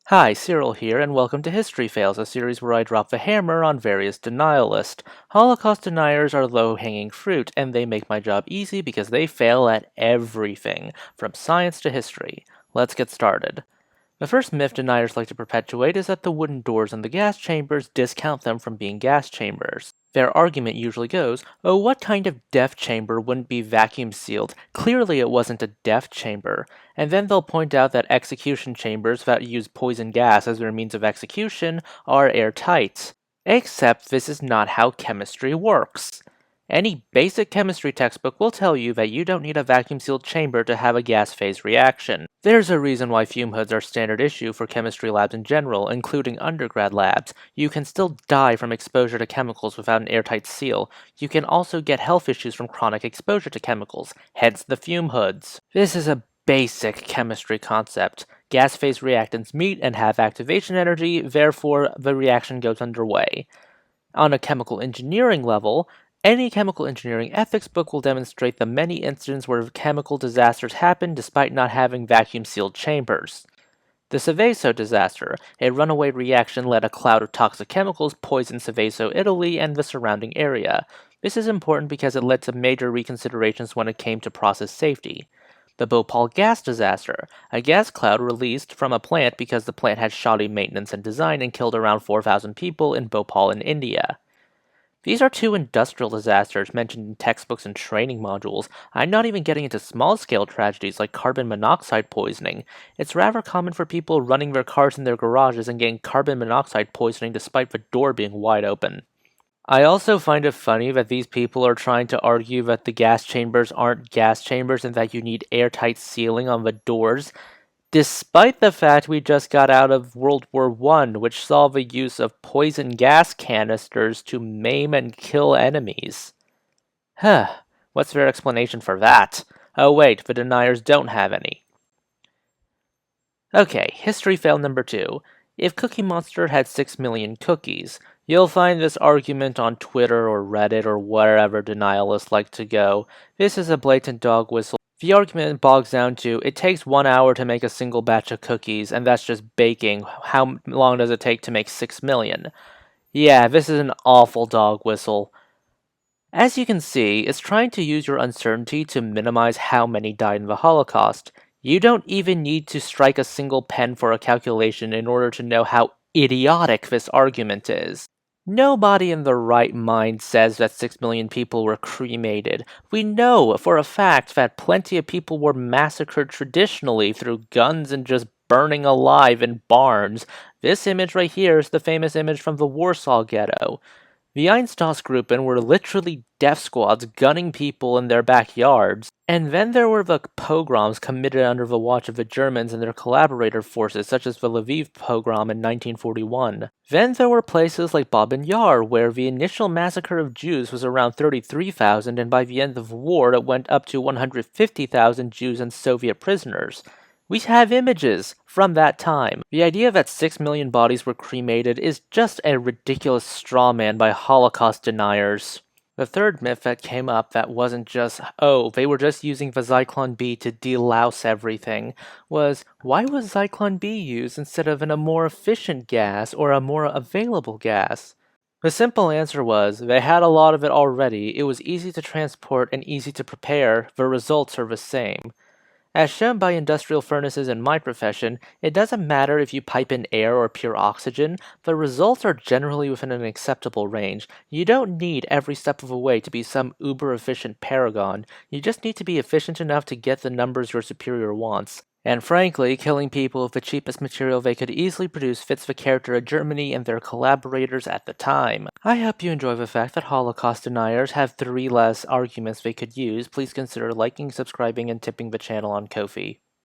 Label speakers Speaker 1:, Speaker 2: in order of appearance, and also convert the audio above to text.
Speaker 1: Hi, Cyril here, and welcome to History Fails, a series where I drop the hammer on various denialists. Holocaust deniers are low-hanging fruit, and they make my job easy because they fail at everything, from science to history. Let's get started. The first myth deniers like to perpetuate is that the wooden doors in the gas chambers discount them from being gas chambers. Their argument usually goes, oh, what kind of death chamber wouldn't be vacuum sealed? Clearly it wasn't a death chamber. And then they'll point out that execution chambers that use poison gas as their means of execution are airtight. Except this is not how chemistry works. Any basic chemistry textbook will tell you that you don't need a vacuum-sealed chamber to have a gas phase reaction. There's a reason why fume hoods are standard issue for chemistry labs in general, including undergrad labs. You can still die from exposure to chemicals without an airtight seal. You can also get health issues from chronic exposure to chemicals, hence the fume hoods. This is a basic chemistry concept. Gas phase reactants meet and have activation energy, therefore the reaction goes underway. On a chemical engineering level, any chemical engineering ethics book will demonstrate the many incidents where chemical disasters happen despite not having vacuum-sealed chambers. The Seveso disaster, a runaway reaction led a cloud of toxic chemicals poison Seveso, Italy, and the surrounding area. This is important because it led to major reconsiderations when it came to process safety. The Bhopal gas disaster, a gas cloud released from a plant because the plant had shoddy maintenance and design and killed around 4,000 people in Bhopal in India. These are two industrial disasters mentioned in textbooks and training modules. I'm not even getting into small-scale tragedies like carbon monoxide poisoning. It's rather common for people running their cars in their garages and getting carbon monoxide poisoning despite the door being wide open. I also find it funny that these people are trying to argue that the gas chambers aren't gas chambers and that you need airtight sealing on the doors, despite the fact we just got out of World War I, which saw the use of poison gas canisters to maim and kill enemies. Huh, what's their explanation for that? Oh wait, the deniers don't have any. Okay, history fail number 2. If Cookie Monster had 6 million cookies, you'll find this argument on Twitter or Reddit or wherever denialists like to go. This is a blatant dog whistle. The argument bogs down to, it takes 1 hour to make a single batch of cookies, and that's just baking. How long does it take to make 6 million? Yeah, this is an awful dog whistle. As you can see, it's trying to use your uncertainty to minimize how many died in the Holocaust. You don't even need to strike a single pen for a calculation in order to know how idiotic this argument is. Nobody in their right mind says that 6 million people were cremated. We know for a fact that plenty of people were massacred traditionally through guns and just burning alive in barns. This image right here is the famous image from the Warsaw Ghetto. The Einsatzgruppen were literally death squads gunning people in their backyards. And then there were the pogroms committed under the watch of the Germans and their collaborator forces, such as the Lviv pogrom in 1941. Then there were places like Babin Yar, where the initial massacre of Jews was around 33,000, and by the end of the war it went up to 150,000 Jews and Soviet prisoners. We have images from that time. The idea that 6 million bodies were cremated is just a ridiculous straw man by Holocaust deniers. The third myth that came up that wasn't just, oh, they were just using the Zyklon B to delouse everything, was, why was Zyklon B used instead of a more efficient gas or a more available gas? The simple answer was, they had a lot of it already, it was easy to transport and easy to prepare, the results are the same. As shown by industrial furnaces in my profession, it doesn't matter if you pipe in air or pure oxygen, the results are generally within an acceptable range. You don't need every step of the way to be some uber-efficient paragon, you just need to be efficient enough to get the numbers your superior wants. And frankly, killing people with the cheapest material they could easily produce fits the character of Germany and their collaborators at the time. I hope you enjoy the fact that Holocaust deniers have 3 less arguments they could use. Please consider liking, subscribing, and tipping the channel on Ko-fi.